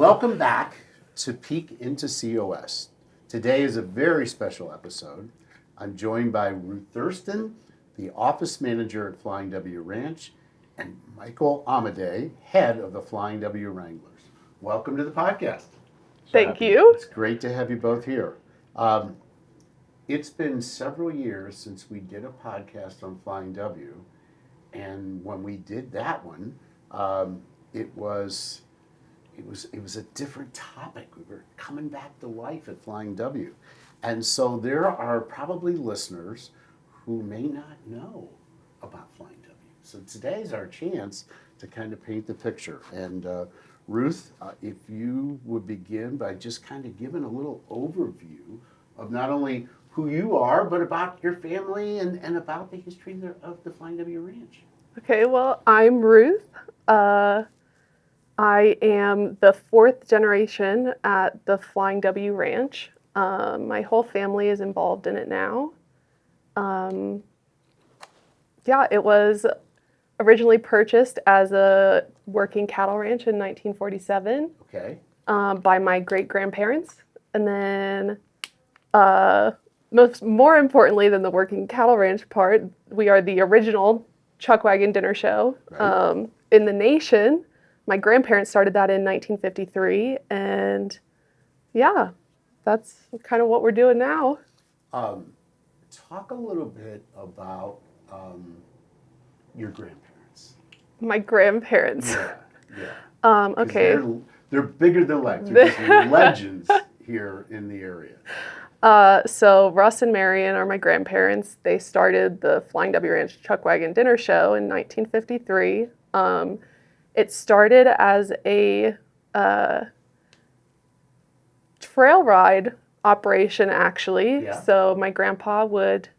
Welcome back to Peek into COS. Today is a very special episode. I'm joined by Ruth Thurston, the office manager at Flying W Ranch, and Michael Amidei, head of the Flying W Wranglers. Welcome to the podcast. Thank you. It's great to have you both here. It's been several years since we did a podcast on Flying W, and when we did that one, it was a different topic. We were coming back to life at Flying W. And so there are probably listeners who may not know about Flying W. So today's our chance to kind of paint the picture. And Ruth, if you would begin by just kind of giving a little overview of not only who you are, but about your family and about the history of the Flying W Ranch. Okay, well, I'm Ruth. I am the fourth generation at the Flying W Ranch. My whole family is involved in it now. It was originally purchased as a working cattle ranch in 1947 by my great-grandparents. And then more importantly than the working cattle ranch part, we are the original chuck wagon dinner show in the nation. My grandparents started that in 1953, and yeah, that's kind of what we're doing now. Talk a little bit about your grandparents. My grandparents. Yeah. Okay. They're bigger than life. They're just legends here in the area. So Russ and Marion are my grandparents. They started the Flying W Ranch Chuck Wagon Dinner Show in 1953. It started as a trail ride operation, actually. Yeah. So my grandpa would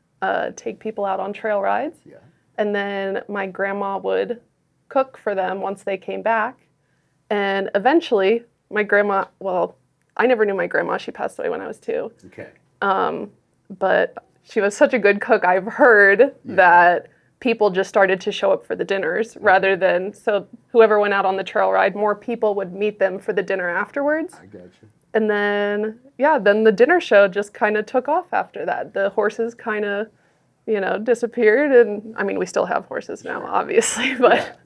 take people out on trail rides. Yeah. And then my grandma would cook for them once they came back. And eventually, my grandma, I never knew my grandma. She passed away when I was 2. Okay. But she was such a good cook. I've heard that people just started to show up for the dinners rather than, so whoever went out on the trail ride, more people would meet them for the dinner afterwards. I got you. And then, then the dinner show just kind of took off after that. The horses kind of, disappeared. And I mean, we still have horses now, obviously, but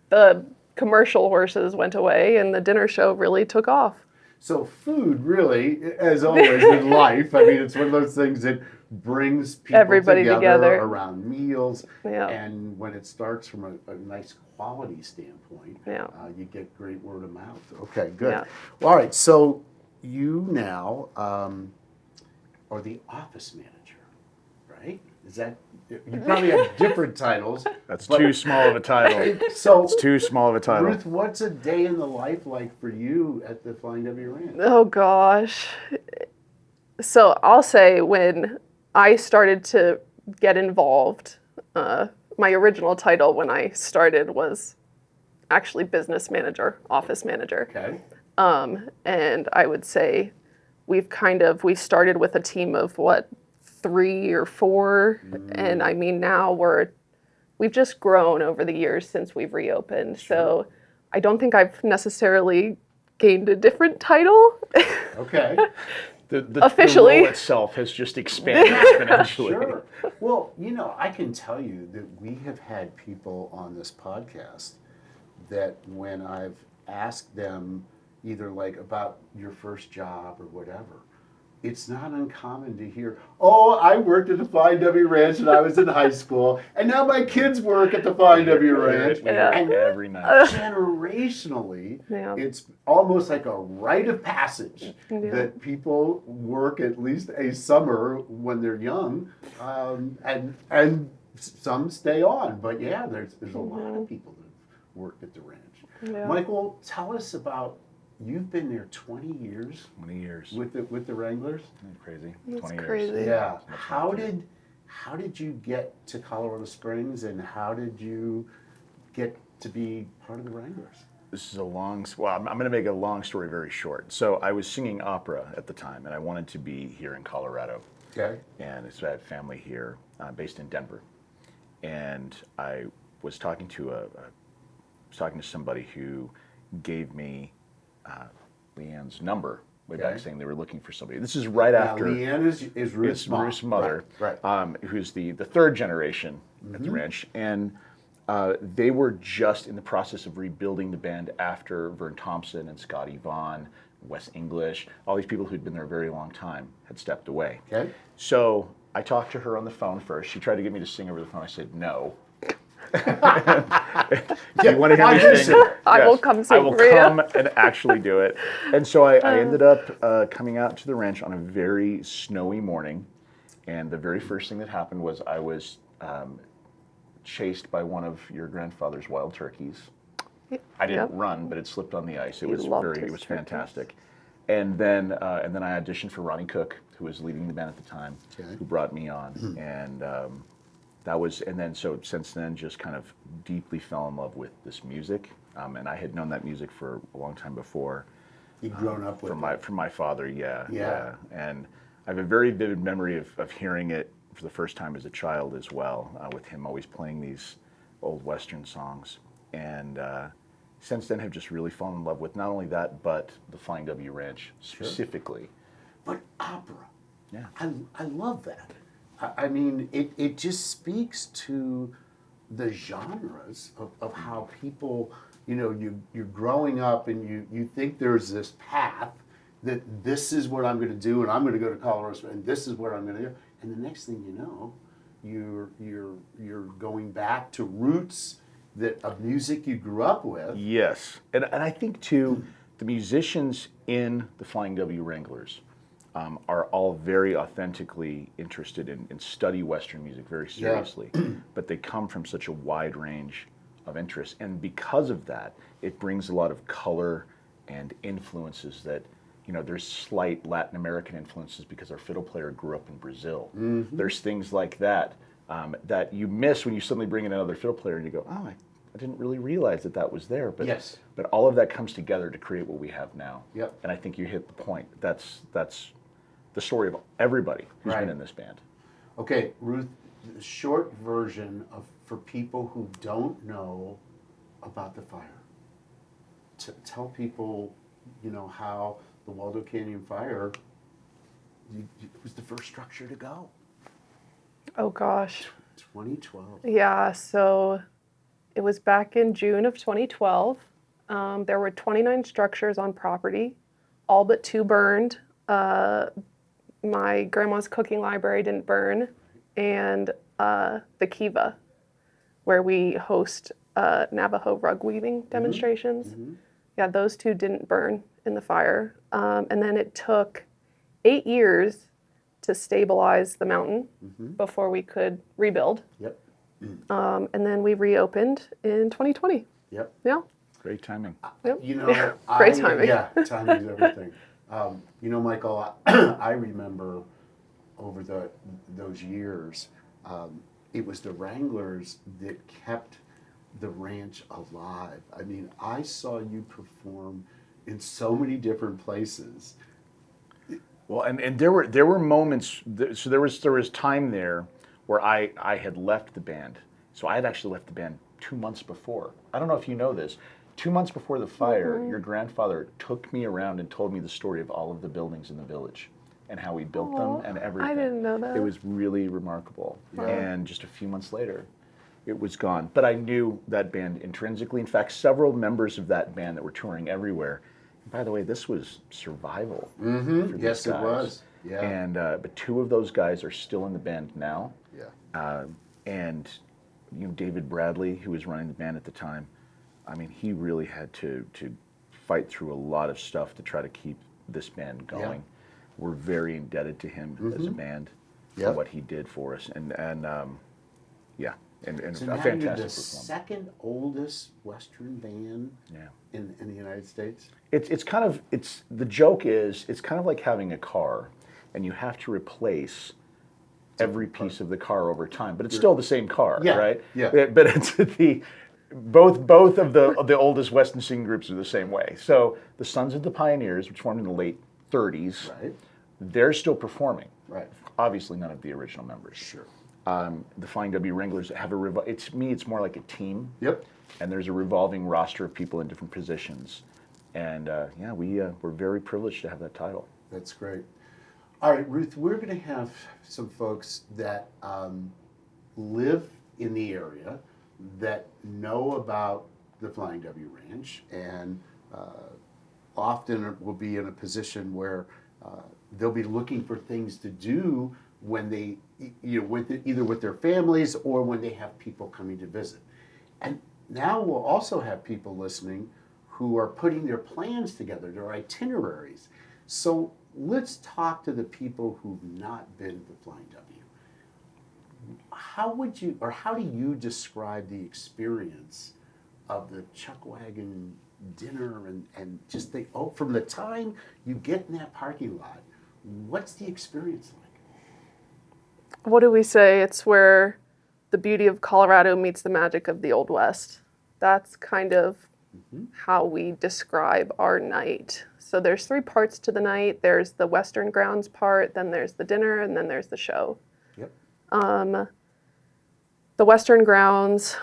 the commercial horses went away and the dinner show really took off. So food really, as always in life, I mean, it's one of those things that brings people Everybody together around meals. Yeah. And when it starts from a nice quality standpoint, you get great word of mouth. Okay, good. Yeah. Well, all right, so you now are the office manager, right? Is that, you probably have different titles. That's too small of a title. So It's too small of a title. Ruth, what's a day in the life like for you at the Flying W Ranch? Oh, gosh. So I'll say when I started to get involved, my original title when I started was actually business manager, office manager. Okay. And I would say we started with a team of 3 or 4, and I mean now we've just grown over the years since we've reopened. Sure. So I don't think I've necessarily gained a different title. Okay. Officially. The role itself has just expanded exponentially. Sure. Well, I can tell you that we have had people on this podcast that when I've asked them either like about your first job or whatever, it's not uncommon to hear, I worked at the Flying W Ranch when I was in high school, and now my kids work at the Flying W Ranch. And every night. Generationally, it's almost like a rite of passage that people work at least a summer when they're young, and some stay on. But there's a lot of people that have worked at the ranch. Yeah. Michael, tell us about. You've been there 20 years. 20 years. With the Wranglers. Crazy. That's 20 crazy. years. Yeah. How did you get to Colorado Springs, and how did you get to be part of the Wranglers? This is I'm going to make a long story very short. So I was singing opera at the time, and I wanted to be here in Colorado. Okay. And so I had family here, based in Denver. And I was talking to somebody who gave me Leanne's number way Okay. back, saying they were looking for somebody. This is right Now, after Leanne is Ruth's it's mom. Ruth's mother, Right. who's the third generation at the ranch, and they were just in the process of rebuilding the band after Vern Thompson and Scotty Vaughn, Wes English, all these people who'd been there a very long time had stepped away. Okay. So I talked to her on the phone first. She tried to get me to sing over the phone. I said no. Do you want to hear I me do sing? sing. I will come sing I will for you. come and actually do it. And so I ended up coming out to the ranch on a very snowy morning. And the very first thing that happened was I was chased by one of your grandfather's wild turkeys. I didn't Yep. run, but it slipped on the ice. It He was loved his turkeys. fantastic. And then I auditioned for Ronnie Cook, who was leading the band at the time, Okay. who brought me on. And so since then, just kind of deeply fell in love with this music. And I had known that music for a long time before. You've grown up with From my father, yeah. Yeah. And I have a very vivid memory of hearing it for the first time as a child as well, with him always playing these old Western songs. And since then have just really fallen in love with not only that, but the Flying W Ranch specifically. But opera. Yeah. I love that. I mean, it just speaks to the genres of how people, you're growing up and you think there's this path that this is what I'm going to do and I'm going to go to Colorado and this is what I'm going to do. And the next thing you know, you're going back to roots of music you grew up with. Yes, and I think too, the musicians in the Flying W Wranglers are all very authentically interested in study Western music very seriously, but they come from such a wide range of interests, and because of that, it brings a lot of color and influences that, there's slight Latin American influences because our fiddle player grew up in Brazil. There's things like that that you miss when you suddenly bring in another fiddle player and you go, oh, I didn't really realize that was there. But Yes. But all of that comes together to create what we have now. Yep. And I think you hit the point. That's the story of everybody who's Right. been in this band. Okay, Ruth, the short version for people who don't know about the fire. Tell people, how the Waldo Canyon Fire was the first structure to go. Oh gosh. 2012. Yeah, so it was back in June of 2012. There were 29 structures on property, all but 2 burned. My grandma's cooking library didn't burn, and the Kiva, where we host Navajo rug weaving demonstrations. Yeah, those 2 didn't burn in the fire. And then it took 8 years to stabilize the mountain before we could rebuild. Yep. And then we reopened in 2020. Yep. Yeah. Great timing. Yep. I- Great timing. Yeah, timing is everything. Michael, I remember over those years, it was the Wranglers that kept the ranch alive. I mean, I saw you perform in so many different places. Well, and there were moments. So there was time there where I had left the band. So I had actually left the band 2 months before. I don't know if you know this. 2 months before the fire, your grandfather took me around and told me the story of all of the buildings in the village and how we built them and everything. I didn't know that. It was really remarkable. Yeah. And just a few months later, it was gone. But I knew that band intrinsically. In fact, several members of that band that were touring everywhere. And by the way, this was survival. For these Yes, it guys. was. Yeah. And but 2 of those guys are still in the band now. Yeah. And David Bradley, who was running the band at the time, I mean, he really had to fight through a lot of stuff to try to keep this band going. We're very indebted to him as a band for Yep. what he did for us, and yeah, and So a now you're fantastic the performance. second oldest Western band Yeah. in the United States. It's the joke is it's kind of like having a car, and you have to replace every piece of the car over time, but it's still the same car, Yeah, right? yeah. But it's both of the oldest Western singing groups are the same way. So the Sons of the Pioneers, which formed in the late 30s, Right. they're still performing. Right. Obviously, none of the original members. Sure. The Flying W Wranglers have it's more like a team. Yep. And there's a revolving roster of people in different positions. And yeah, we're very privileged to have that title. That's great. All right, Ruth, we're going to have some folks that live in the area that know about the Flying W Ranch, and often will be in a position where they'll be looking for things to do when they, either with their families or when they have people coming to visit. And now we'll also have people listening who are putting their plans together, their itineraries. So let's talk to the people who've not been to the Flying W. How do you describe the experience of the Chuck Wagon dinner and just from the time you get in that parking lot, what's the experience like? What do we say? It's where the beauty of Colorado meets the magic of the Old West. That's kind of how we describe our night. So there's 3 parts to the night. There's the Western Grounds part, then there's the dinner, and then there's the show. Yep. The Western Grounds,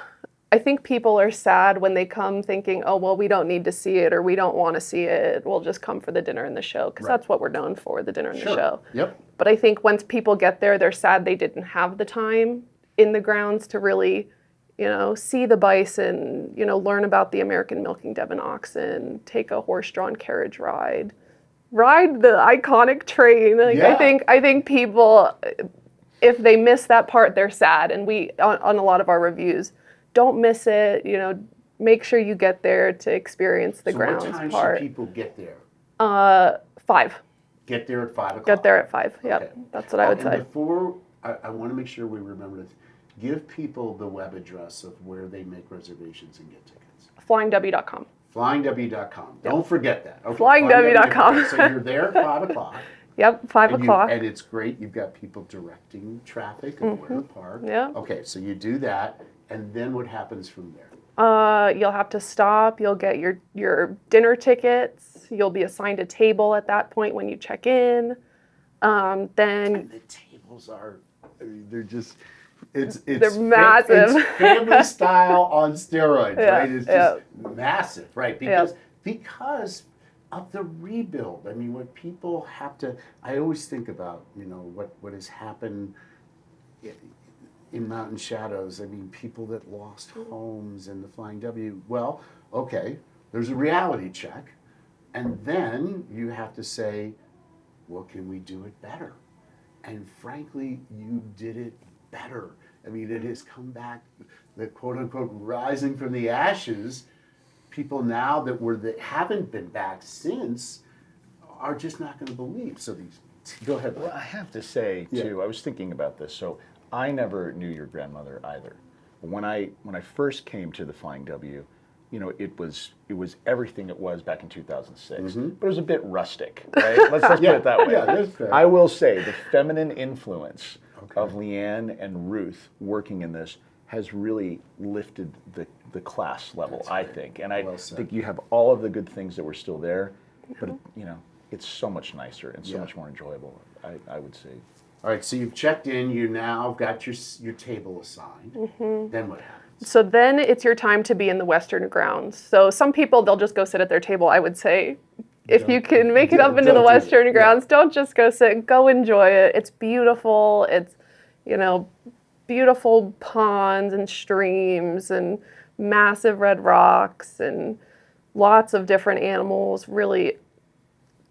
I think people are sad when they come thinking, oh, well, we don't need to see it or we don't want to see it. We'll just come for the dinner and the show, because that's what we're known for, the dinner and the show. Yep. But I think once people get there, they're sad they didn't have the time in the grounds to really, see the bison, learn about the American milking Devon oxen, take a horse-drawn carriage ride the iconic train. Yeah. I think people, if they miss that part, they're sad. And we, on a lot of our reviews, don't miss it. Make sure you get there to experience the grounds part. What time should people get there? 5. Get there at 5 o'clock. Get there at 5. Yep, Okay. that's what I would And say. before, I want to make sure we remember to give people the web address of where they make reservations and get tickets. FlyingW.com. FlyingW.com. Don't forget that. Okay, FlyingW.com. So you're there at 5 o'clock. Yep, 5 o'clock. And it's great. You've got people directing traffic of where to park. Yeah. Okay, so you do that, and then what happens from there? You'll have to stop. You'll get your dinner tickets. You'll be assigned a table at that point when you check in. Then And the tables they're just, they're massive. It's family style on steroids, Yeah, right? It's just massive, right? Because of the rebuild. I mean, what people have to, I always think about, what has happened in Mountain Shadows. I mean, people that lost homes in the Flying W. Well, okay, there's a reality check. And then you have to say, well, can we do it better? And frankly, you did it better. I mean, it has come back, the quote unquote rising from the ashes. People now that haven't been back since are just not going to believe. So go ahead. Well, I have to say too, I was thinking about this. So I never knew your grandmother either. When I first came to the Flying W, it was everything it was back in 2006, but it was a bit rustic, right? Let's put it that way. Yeah, that's fair. I will say the feminine influence of Leanne and Ruth working in this has really lifted the class level, I think. And I think you have all of the good things that were still there, but it's so much nicer and so much more enjoyable, I would say. All right, so you've checked in, you now got your table assigned. Then what happens? So then it's your time to be in the Western Grounds. So some people, they'll just go sit at their table. I would say, if you can make it up into the Western Grounds, don't just go sit, go enjoy it. It's beautiful. It's, beautiful ponds and streams and massive red rocks and lots of different animals, really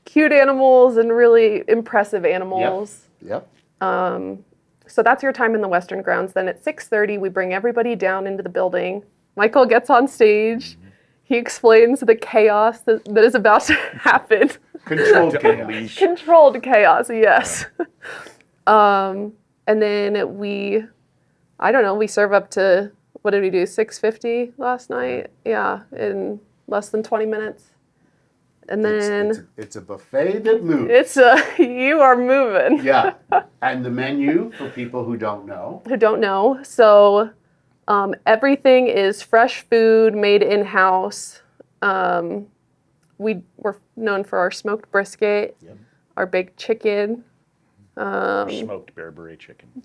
cute animals and really impressive animals. Yep. So that's your time in the Western Grounds. Then at 6:30, we bring everybody down into the building. Michael gets on stage. He explains the chaos that is about to happen. Controlled chaos. Controlled chaos, yes. And then we serve up to, what did we do, 650 last night? Yeah, in less than 20 minutes. And then it's a buffet that moves. you are moving. Yeah. And the menu, for people who don't know. So everything is fresh food made in-house. We're known for our smoked brisket, our baked chicken. Smoked bear beret chicken.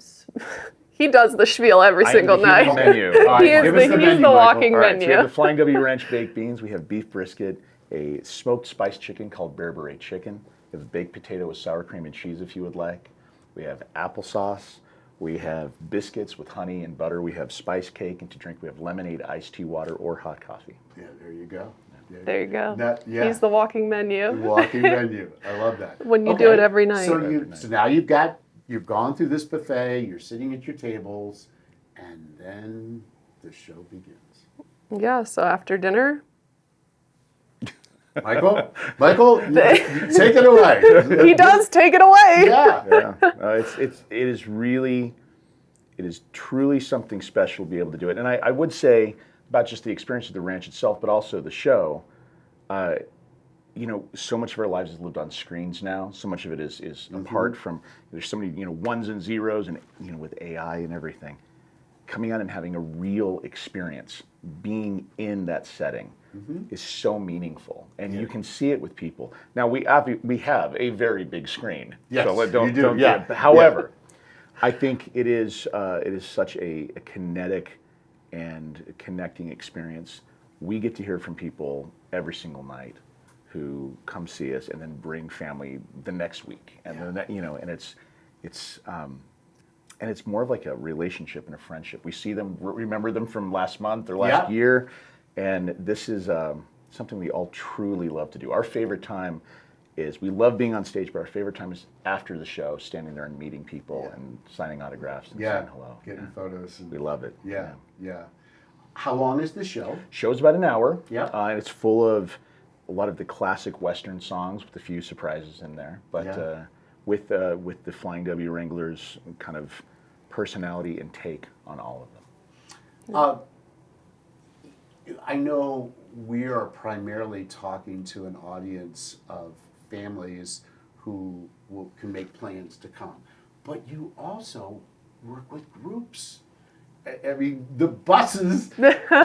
He does the spiel every single night. Menu. He's the walking All right, menu. so we have the Flying W Ranch baked beans. We have beef brisket. a smoked spiced chicken called bear beret chicken. We have a baked potato with sour cream and cheese if you would like. We have applesauce. We have biscuits with honey and butter. We have spice cake, and to drink we have lemonade, iced tea, water, or hot coffee. Yeah, there you go. There you go. Yeah. He's the walking menu. Walking menu. I love that. When you do it every night. So now you've gone through this buffet, you're sitting at your tables, and then the show begins. Yeah, so after dinner, Michael, take it away. he does take it away. Yeah. It is truly something special to be able to do it. And I would say about just the experience of the ranch itself, but also the show, so much of our lives is lived on screens now. So much of it is apart from, there's so many, ones and zeros and, with AI and everything. Coming out and having a real experience, being in that setting is so meaningful. And you can see it with people. Now, we have a very big screen. Yes, so you do. Yeah. However, I think it is such a kinetic and connecting experience. We get to hear from people every single night who come see us and then bring family the next week, and and it's more of like a relationship and a friendship. We see them, remember them from last month or last year, and this is something we all truly love to do. Our favorite time is, we love being on stage, but our favorite time is after the show, standing there and meeting people and signing autographs and saying hello. Getting photos. We love it. Yeah. How long is the show? Show's about an hour. Yeah. And it's full of a lot of the classic Western songs with a few surprises in there. But with the Flying W Wranglers kind of personality and take on all of them. I know we are primarily talking to an audience of families who can make plans to come, but you also work with groups. I mean, the buses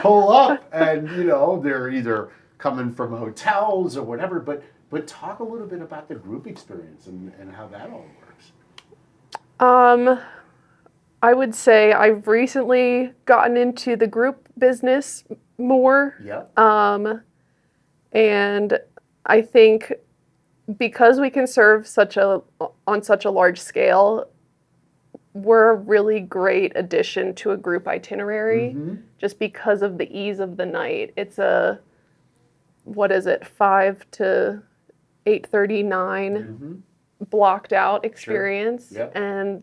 pull up, and they're either coming from hotels or whatever. But talk a little bit about the group experience and how that all works. I would say I've recently gotten into the group business more. Yep. And I think because we can serve on such a large scale, we're a really great addition to a group itinerary, just because of the ease of the night. It's 5 to 8:39 blocked out experience. Sure. Yep. And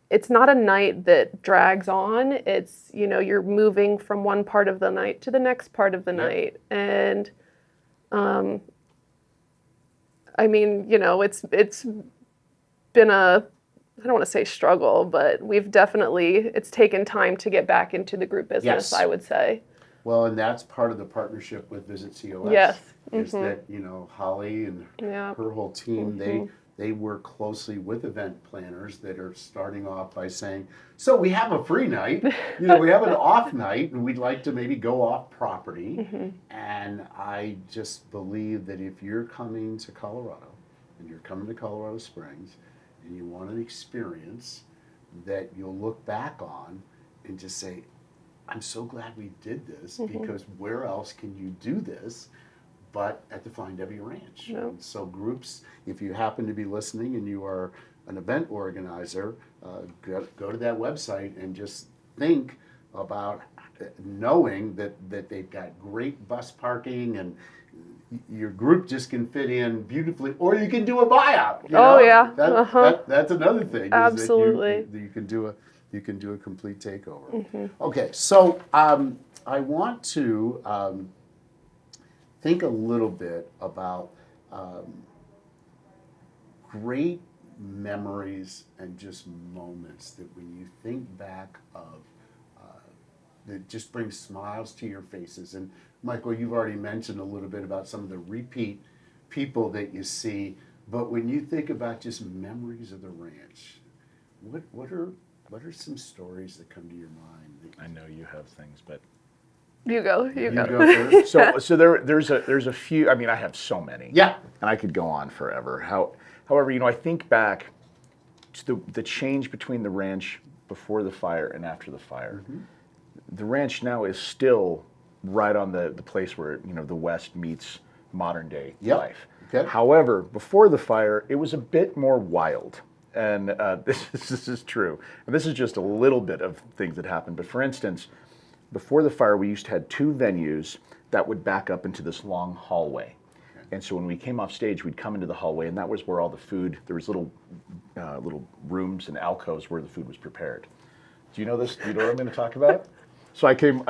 it's not a night that drags on. It's you're moving from one part of the night to the next part of the night. And I mean, it's been I don't want to say struggle, but it's taken time to get back into the group business, Yes. I would say. Well, and that's part of the partnership with Visit COS. Yes. Is that Holly and her whole team, they work closely with event planners that are starting off by saying, so we have a free night, we have an off night, and we'd like to maybe go off property. And I just believe that if you're coming to Colorado, and you're coming to Colorado Springs, and you want an experience that you'll look back on and just say, I'm so glad we did this, because where else can you do this but at the Flying W Ranch? Yep. And so groups, if you happen to be listening and you are an event organizer, go to that website and just think about knowing that they've got great bus parking, and your group just can fit in beautifully, or you can do a buyout. That's another thing. Absolutely. Is that you can do a complete takeover. Okay, so I want to think a little bit about great memories and just moments that when you think back of, that just brings smiles to your faces. And Michael, you've already mentioned a little bit about some of the repeat people that you see, but when you think about just memories of the ranch, what are some stories that come to your mind? I know you have things, but You go first. So there's a few. I mean, I have so many. Yeah. And I could go on forever. However, I think back to the change between the ranch before the fire and after the fire. The ranch now is still right on the place where, the West meets modern day Yep. life. Okay. However, before the fire, it was a bit more wild. And this is true. And this is just a little bit of things that happened. But for instance, before the fire, we used to have 2 venues that would back up into this long hallway. And so when we came off stage, we'd come into the hallway, and that was where all the food, there was little rooms and alcoves where the food was prepared. Do you know this? Do you know what I'm going to talk about? So I came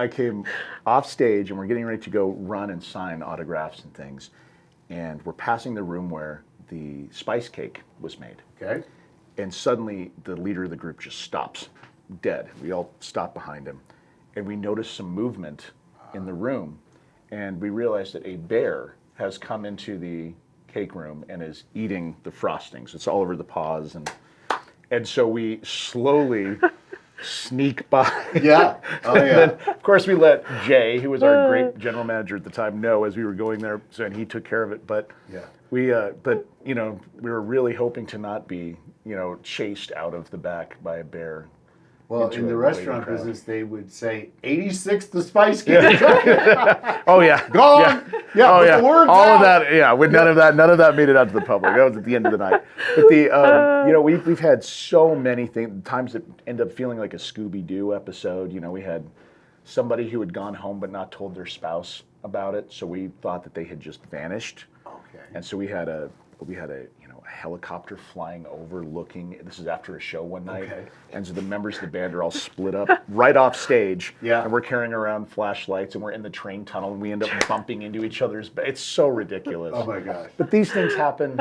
off stage, and we're getting ready to go run and sign autographs and things. And we're passing the room where the spice cake was made. Okay. And suddenly the leader of the group just stops, dead. We all stop behind him. And we notice some movement in the room. And we realize that a bear has come into the cake room and is eating the frostings. It's all over the paws. And so we slowly sneak by. Yeah. Oh, And yeah. then, of course, we let Jay, who was our great general manager at the time, know as we were going there, and he took care of it. But Yeah. we were really hoping to not be, chased out of the back by a bear. Well, into in the a restaurant waiting crowd. business, they would say 86 the spice cake. Oh yeah, Gone. Yeah, oh but yeah, the word's all out. of that. Yeah, with none of that made it out to the public. That was at the end of the night. But we've had so many times that end up feeling like a Scooby-Doo episode. We had somebody who had gone home but not told their spouse about it, so we thought that they had just vanished. Okay. And so we had a helicopter flying over looking. This is after a show one night. Okay. And so the members of the band are all split up right off stage. Yeah. And we're carrying around flashlights, and we're in the train tunnel, and we end up bumping into each other's. It's so ridiculous. Oh my gosh. But these things happen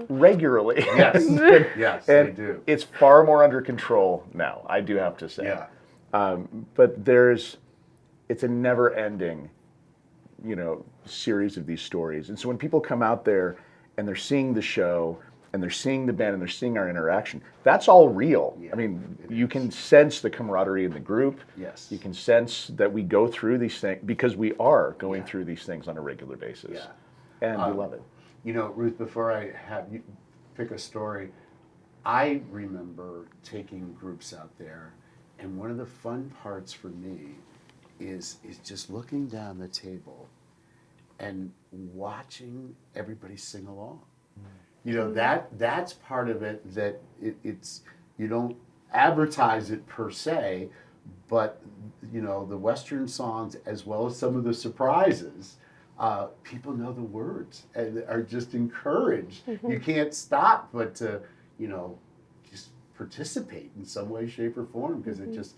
regularly. Yes. Yes, And they do. it's far more under control now, I do have to say. Yeah. But it's a never-ending, series of these stories. And so when people come out there and they're seeing the show and they're seeing the band and they're seeing our interaction, that's all real. Yeah, I mean, it you is. can sense the camaraderie in the group. Yes. You can sense that we go through these things because we are going Yeah. through these things on a regular basis. Yeah. And we love it. Ruth, before I have you pick a story, I remember taking groups out there, and one of the fun parts for me is just looking down the table and watching everybody sing along. That's part of it, that it's you don't advertise it per se, but the Western songs as well as some of the surprises, people know the words and are just encouraged. You can't stop but to just participate in some way, shape, or form, because it just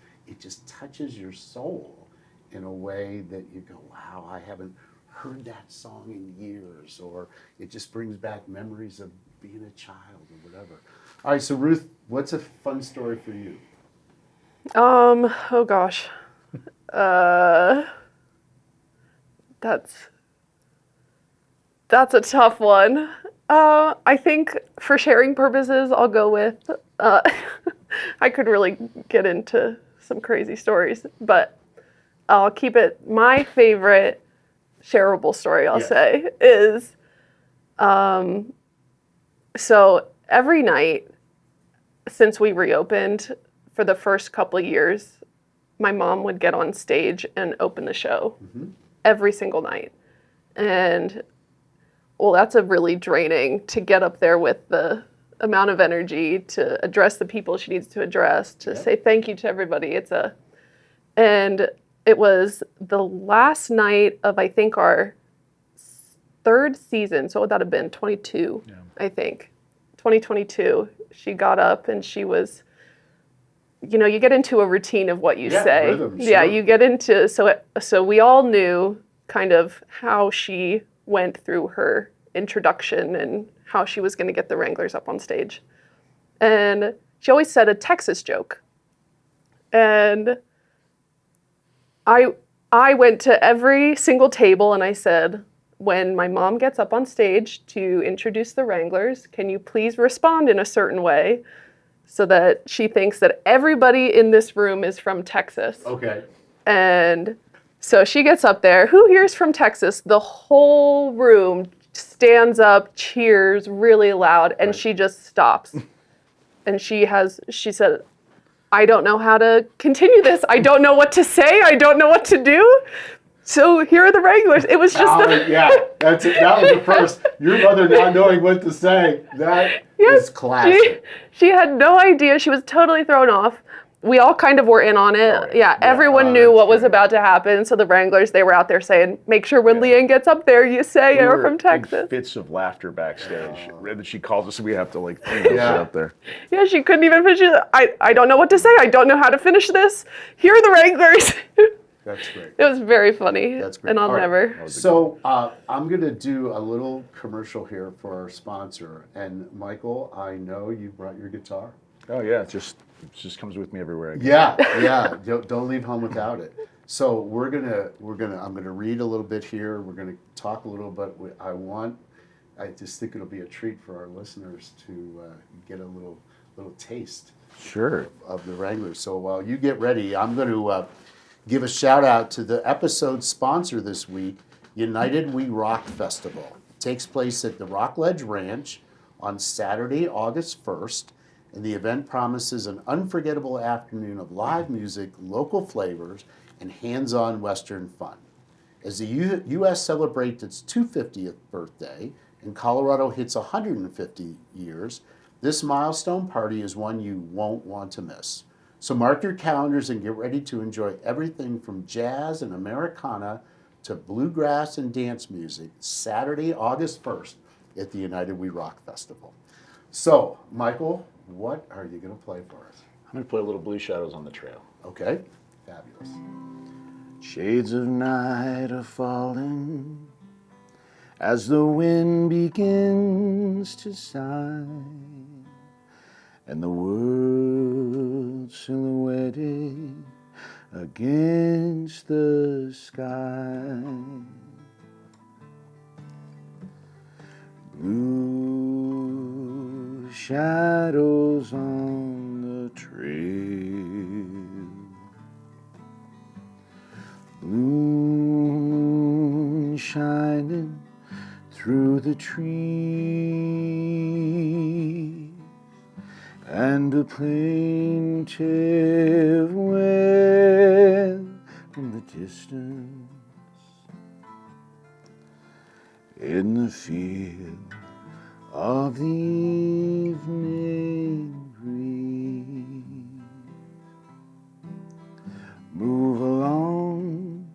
touches your soul in a way that you go, wow, I haven't heard that song in years, or it just brings back memories of being a child or whatever. All right, so Ruth, what's a fun story for you? Oh gosh. That's a tough one. I think for sharing purposes, I'll go with, I could really get into some crazy stories, but I'll keep it. My favorite shareable story, I'll Yes. say, is, so every night since we reopened, for the first couple of years, my mom would get on stage and open the show every single night. And well, that's a really draining to get up there with the amount of energy to address the people she needs to address, to say thank you to everybody. And it was the last night of, I think, our third season. So what would that have been? 22, I think. 2022. She got up and she was, you get into a routine of what you say. Rhythm, Yeah, sure. you get into, so we all knew kind of how she went through her introduction and how she was going to get the Wranglers up on stage. And she always said a Texas joke. And I went to every single table and I said, when my mom gets up on stage to introduce the Wranglers, can you please respond in a certain way so that she thinks that everybody in this room is from Texas? Okay. And so she gets up there. Who here's from Texas? The whole room stands up, cheers really loud, and she just stops. And she said, I don't know how to continue this. I don't know what to say. I don't know what to do. So here are the Wranglers. It was just Yeah, that's it. That was the first. Your mother not knowing what to say. That is classic. She had no idea. She was totally thrown off. We all kind of were in on it. Oh, yeah. Everyone Oh, knew that's what was great. about to happen. So the Wranglers, they were out there saying, make sure when Leanne gets up there, you say We we're were from in Texas. fits of laughter backstage. And she calls us, and we have to sit up there. Yeah, she couldn't even finish it. I don't know what to say. I don't know how to finish this. Here are the Wranglers. That's great. It was very funny. That's great. And I'll All right. never. So I'm going to do a little commercial here for our sponsor. And Michael, I know you brought your guitar. Oh yeah, it just comes with me everywhere I go. Yeah. Don't leave home without it. So I'm gonna read a little bit here. We're gonna talk a little bit. I just think it'll be a treat for our listeners to get a little taste. Sure. Of the Wranglers. So while you get ready, I'm going to give a shout out to the episode sponsor this week, United We Rock Festival. It takes place at the Rockledge Ranch on Saturday, August 1st, and the event promises an unforgettable afternoon of live music, local flavors, and hands-on Western fun. As the U.S. celebrates its 250th birthday and Colorado hits 150 years, this milestone party is one you won't want to miss. So mark your calendars and get ready to enjoy everything from jazz and Americana to bluegrass and dance music Saturday, August 1st at the United We Rock Festival. So, Michael, what are you going to play for us? I'm going to play a little Blue Shadows on the Trail. Okay, fabulous. Shades of night are falling as the wind begins to sigh, and the world silhouetted against the sky. Blue shadows on the trail, moon shining through the trees, and a plaintive wail in the distance. In the field of the evening breeze, move along,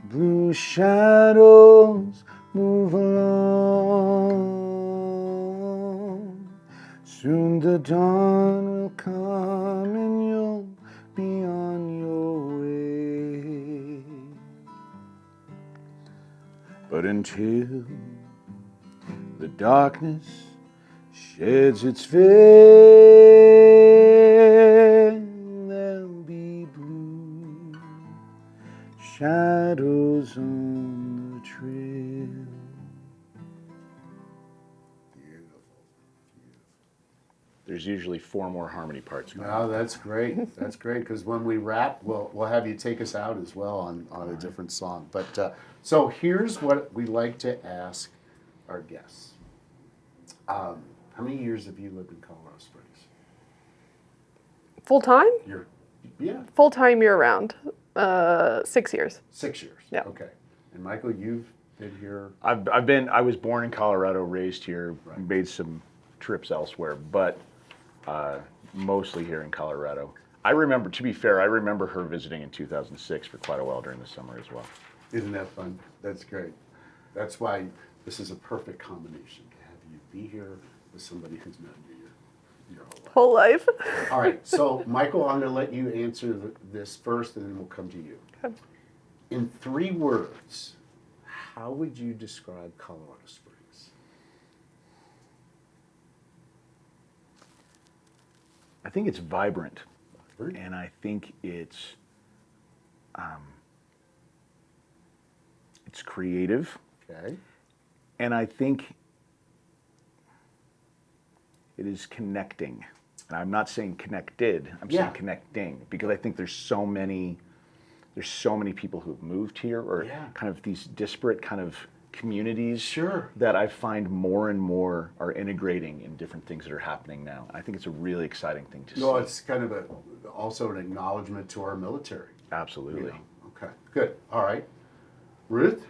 blue shadows, move along. Soon the dawn will come and you'll be on your way. But until the darkness sheds its veil, there'll be blue shadows on the trail. There's usually 4 more harmony parts. Wow, that's great. That's great, because when we wrap, we'll have you take us out as well on a different song. But so here's what we like to ask our guests. How many years have you lived in Colorado Springs? Full time? Yeah, Full time year round. 6 years. 6 years. Yeah. Okay. And Michael, you've been here. I was born in Colorado, raised here, made some trips elsewhere, but mostly here in Colorado. I remember her visiting in 2006 for quite a while during the summer as well. Isn't that fun? That's great. That's why this is a perfect combination to have you be here with somebody who's known you your whole life. Whole life. All right. So, Michael, I'm going to let you answer this first, and then we'll come to you. Okay. In 3 words, how would you describe Colorado Springs? I think it's vibrant, and I think it's creative, Okay. and I think it is connecting. And I'm not saying connected, I'm saying connecting, because I think there's so many people who've moved here, or kind of these disparate kind of communities that I find more and more are integrating in different things that are happening now. I think it's a really exciting thing to see. No, it's kind of also an acknowledgement to our military. Absolutely. You know? Okay, good. All right. Ruth,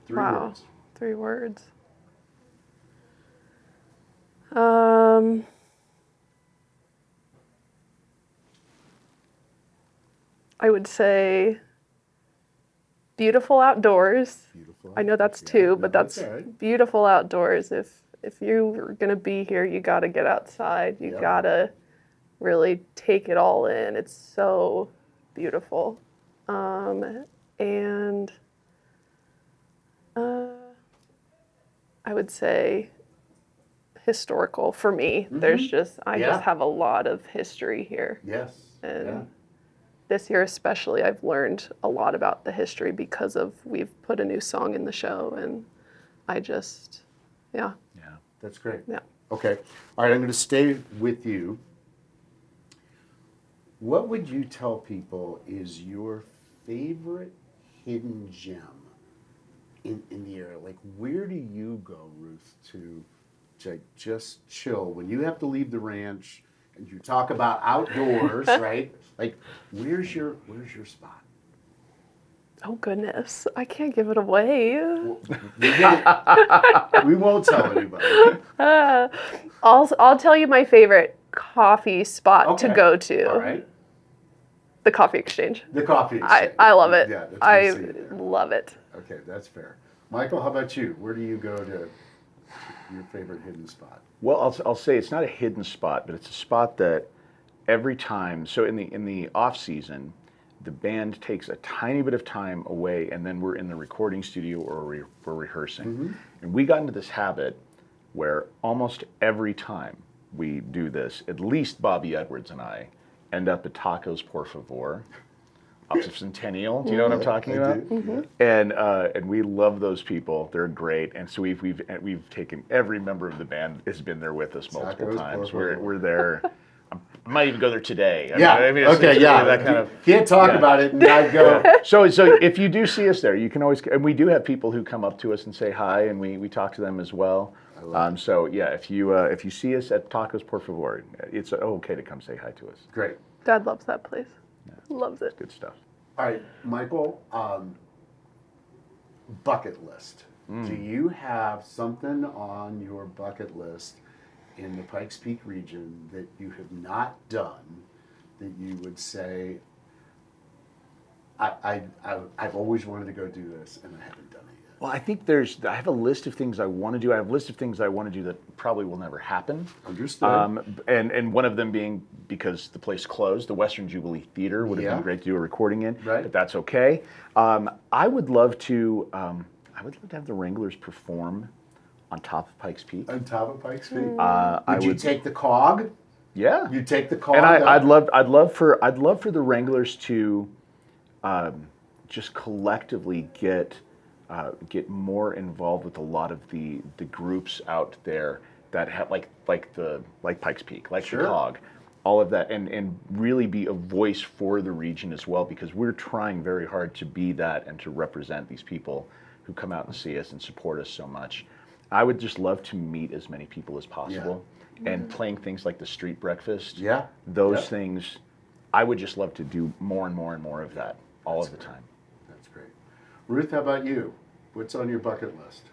3 Wow. words. 3 words. I would say beautiful outdoors. Beautiful. I know that's Yeah, 2, no, but that's all right. beautiful outdoors. If you're gonna be here, you gotta get outside. You Yep. gotta really take it all in. It's so beautiful. And I would say historical for me. There's just I Yeah. just have a lot of history here. Yes. And yeah. this year especially, I've learned a lot about the history because of we've put a new song in the show, and I just, yeah. That's great. Yeah. Okay. All right, I'm going to stay with you. What would you tell people is your favorite hidden gem in the area? Like, where do you go, Ruth, to just chill when you have to leave the ranch and you talk about outdoors, right? Like, where's your spot? Oh goodness, I can't give it away. We won't tell anybody. I'll tell you my favorite coffee spot to Okay. go to. All right. The Coffee Exchange. The coffee exchange. I love it. Yeah, that's I what you see there. love it. Okay, that's fair. Michael, how about you? Where do you go to your favorite hidden spot? Well, I'll say it's not a hidden spot, but it's a spot that every time. So in the off season, the band takes a tiny bit of time away, and then we're in the recording studio or we're rehearsing. And we got into this habit where almost every time we do this, at least Bobby Edwards and I end up at Tacos Por Favor, up to Centennial. Do you know what I'm talking I about? do, yeah. And we love those people. They're great. And so we've taken every member of the band has been there with us multiple Tacos times. Por Favor. We're there. I might even go there today. Yeah. It's Okay. really Yeah. that kind of. Can't talk yeah. about it and not go. So if you do see us there, you can always, and we do have people who come up to us and say hi, and we talk to them as well. So yeah, if you see us at Tacos Por Favor, it's okay to come say hi to us. Great. Dad loves that place. Loves it. Good stuff. All right, Michael. Bucket list. Do you have something on your bucket list in the Pikes Peak region that you have not done that you would say, I've always wanted to go do this and I haven't done it yet? Well, I think I have a list of things I want to do. I have a list of things I want to do that probably will never happen. Understood. And one of them being because the place closed, the Western Jubilee Theater would have Yeah. been great to do a recording in, Right. but that's okay. I would love to have the Wranglers perform on top of Pikes Peak. On top of Pikes Peak. I would you would- take the cog? Yeah. You take the cog. And I'd up? love for the Wranglers to just collectively get more involved with a lot of the groups out there that have like Pikes Peak, like Sure. the Cog, all of that, and really be a voice for the region as well, because we're trying very hard to be that and to represent these people who come out and see us and support us so much. I would just love to meet as many people as possible. And playing things like the street breakfast, Yeah. those Yep. things, I would just love to do more and more and more of that all of the time. That's great. Ruth, how about you? What's on your bucket list?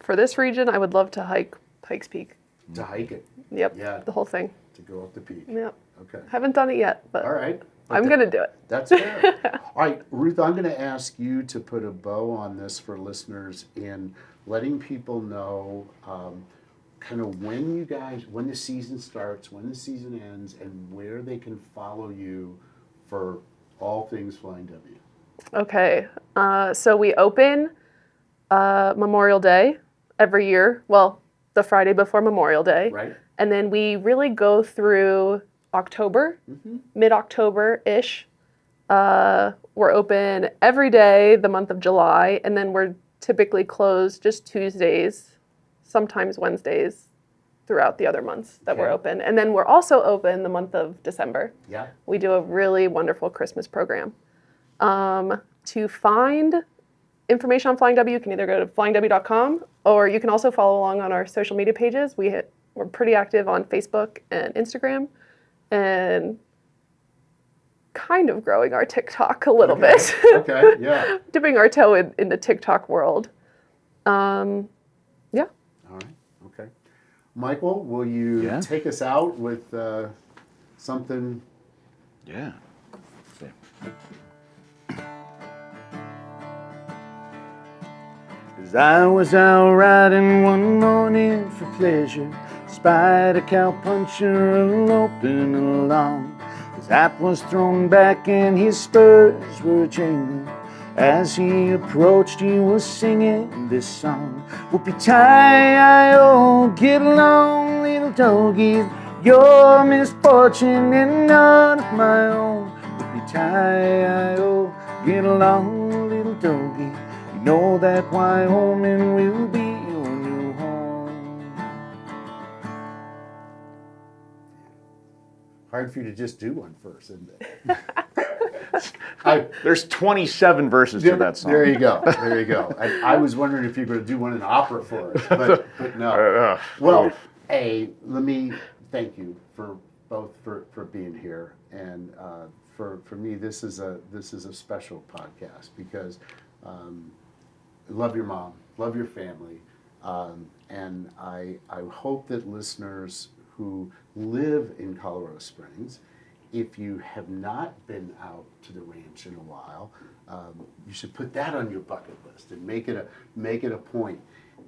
For this region, I would love to hike Pikes Peak. To hike it. Yep. Yeah. The whole thing. To go up the peak. Yep. Okay. Haven't done it yet, but All right. I'm gonna do it. That's fair. All right, Ruth, I'm going to ask you to put a bow on this for listeners in letting people know kind of when the season starts, when the season ends, and where they can follow you for all things Flying W. Okay. So we open Memorial Day every year. Well, the Friday before Memorial Day. Right? And then we really go through October, mid-October-ish. We're open every day the month of July, and then we're typically closed just Tuesdays, sometimes Wednesdays throughout the other months that we're Okay. open. And then we're also open the month of December. Yeah. We do a really wonderful Christmas program. To find information on Flying W, you can either go to flyingw.com or you can also follow along on our social media pages. We're pretty active on Facebook and Instagram. And kind of growing our TikTok a little bit. Okay, yeah. Dipping our toe in the TikTok world. Yeah. All right, okay. Michael, will you Yeah. take us out with something? Yeah. See. As I was out riding one morning for pleasure, spied a cowpuncher loping along. His hat was thrown back and his spurs were jingling. As he approached, he was singing this song. Whoopie-tie-I-O, get along, little doggy. Your misfortune and none of my own. Whoopie-tie-I-O, get along, little doggy. You know that Wyoming will be your new home. Hard for you to just do one first, isn't it? There's 27 verses to that song. There you go. There you go. I was wondering if you were going to do one in opera for us, but no. Well, let me thank you for both for being here, and for me, this is a special podcast because love your mom, love your family, and I hope that listeners who live in Colorado Springs, if you have not been out to the ranch in a while, you should put that on your bucket list and make it a point.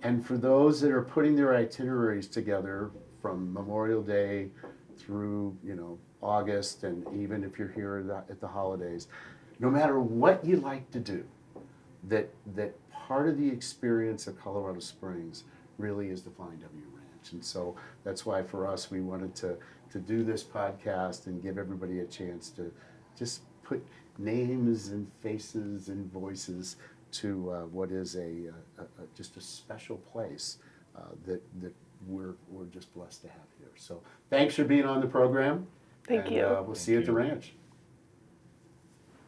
And for those that are putting their itineraries together from Memorial Day through August, and even if you're here at the holidays, no matter what you like to do, that part of the experience of Colorado Springs really is the Flying W Ranch. And so that's why for us we wanted to do this podcast and give everybody a chance to just put names and faces and voices to what is just a special place that we're just blessed to have here. So thanks for being on the program. Thank you. We'll see you at the ranch.